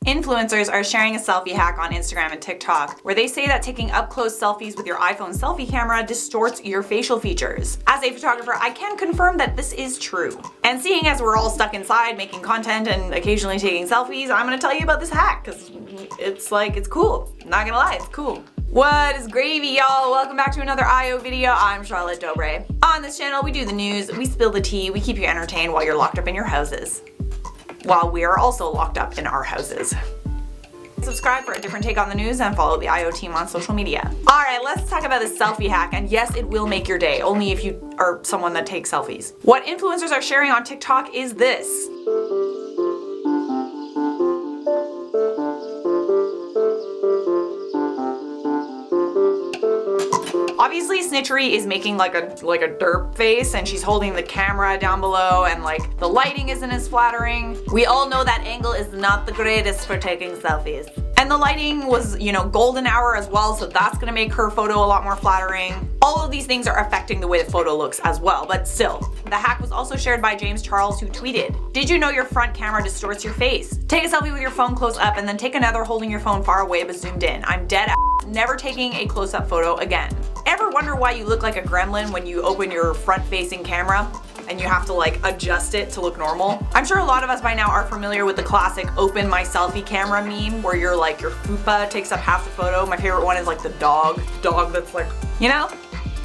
Influencers are sharing a selfie hack on Instagram and TikTok where they say that taking up-close selfies with your iPhone selfie camera distorts your facial features. As a photographer, I can confirm that this is true. And seeing as we're all stuck inside making content and occasionally taking selfies, I'm gonna tell you about this hack because it's cool. Not gonna lie, it's cool. What is gravy, y'all? Welcome back to another IO video. I'm Charlotte Dobre. On this channel, we do the news, we spill the tea, we keep you entertained while you're locked up in your houses. While we are also locked up in our houses. Subscribe for a different take on the news and follow the IO team on social media. Alright, let's talk about this selfie hack, and yes, it will make your day, only if you are someone that takes selfies. What influencers are sharing on TikTok is this. Obviously, Snitchery is making like a derp face, and she's holding the camera down below, and like the lighting isn't as flattering. We all know that angle is not the greatest for taking selfies. And the lighting was, golden hour as well, so that's gonna make her photo a lot more flattering. All of these things are affecting the way the photo looks as well, but still. The hack was also shared by James Charles, who tweeted, "Did you know your front camera distorts your face? Take a selfie with your phone close up and then take another holding your phone far away but zoomed in. I'm dead never taking a close-up photo again." Ever wonder why you look like a gremlin when you open your front-facing camera and you have to adjust it to look normal? I'm sure a lot of us by now are familiar with the classic open my selfie camera meme where your fupa takes up half the photo. My favorite one is the dog that's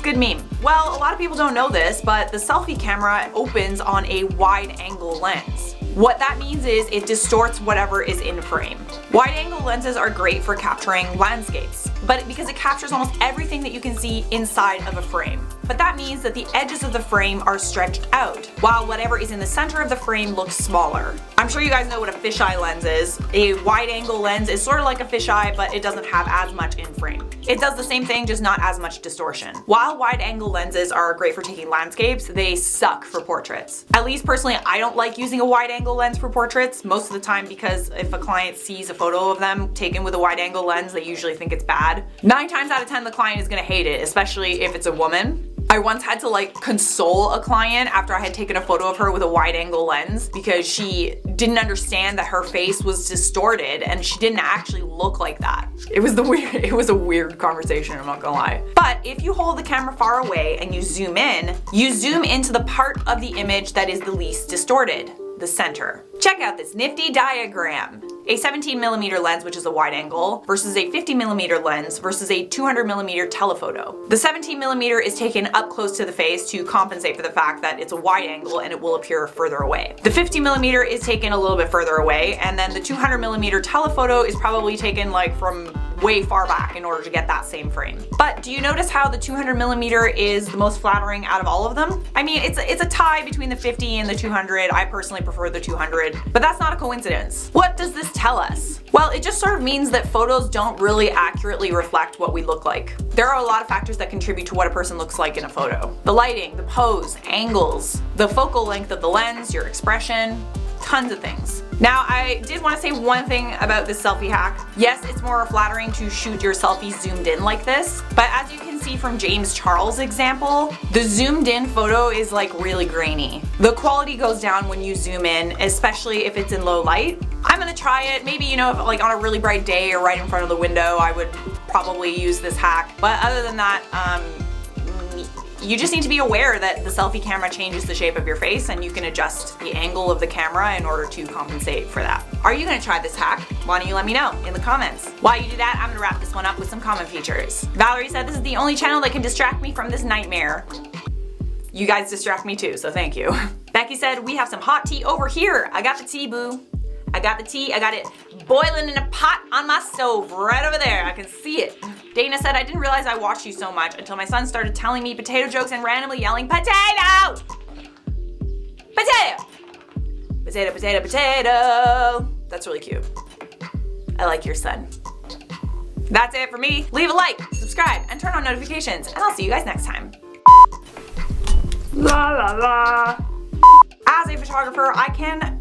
good meme. Well, a lot of people don't know this, but the selfie camera opens on a wide angle lens. What that means is it distorts whatever is in frame. Wide angle lenses are great for capturing landscapes, but because it captures almost everything that you can see inside of a frame. But that means that the edges of the frame are stretched out, while whatever is in the center of the frame looks smaller. I'm sure you guys know what a fisheye lens is. A wide angle lens is sort of like a fisheye, but it doesn't have as much in frame. It does the same thing, just not as much distortion. While wide angle lenses are great for taking landscapes, they suck for portraits. At least personally, I don't like using a wide angle lens for portraits most of the time, because if a client sees a photo of them taken with a wide angle lens, they usually think it's bad. 9 times out of 10, the client is gonna hate it, especially if it's a woman. I once had to console a client after I had taken a photo of her with a wide angle lens because she didn't understand that her face was distorted and she didn't actually look like that. It was a weird conversation, I'm not gonna lie. But if you hold the camera far away and you zoom into the part of the image that is the least distorted, the center. Check out this nifty diagram. A 17mm lens, which is a wide angle, versus a 50mm lens versus a 200mm telephoto. The 17mm is taken up close to the face to compensate for the fact that it's a wide angle and it will appear further away. The 50mm is taken a little bit further away, and then the 200mm telephoto is probably taken from way far back in order to get that same frame. But do you notice how the 200mm is the most flattering out of all of them? I mean, it's a tie between the 50 and the 200. I personally prefer the 200, but that's not a coincidence. What does this tell us? Well, it just sort of means that photos don't really accurately reflect what we look like. There are a lot of factors that contribute to what a person looks like in a photo. The lighting, the pose, angles, the focal length of the lens, your expression, tons of things. Now, I did want to say one thing about this selfie hack. Yes, it's more flattering to shoot your selfies zoomed in like this, but as you can see from James Charles' example, the zoomed in photo is really grainy. The quality goes down when you zoom in, especially if it's in low light. I'm gonna try it. Maybe, if on a really bright day or right in front of the window, I would probably use this hack. But other than that, you just need to be aware that the selfie camera changes the shape of your face, and you can adjust the angle of the camera in order to compensate for that. Are you gonna try this hack? Why don't you let me know in the comments? While you do that, I'm gonna wrap this one up with some comment features. Valerie said this is the only channel that can distract me from this nightmare. You guys distract me too, so thank you. Becky said, we have some hot tea over here. I got the tea, boo. I got the tea, I got it boiling in a pot on my stove right over there. I can see it. Dana said, I didn't realize I watched you so much until my son started telling me potato jokes and randomly yelling, potato! Potato! Potato, potato, potato. That's really cute. I like your son. That's it for me. Leave a like, subscribe, and turn on notifications, and I'll see you guys next time. La la la. As a photographer, I can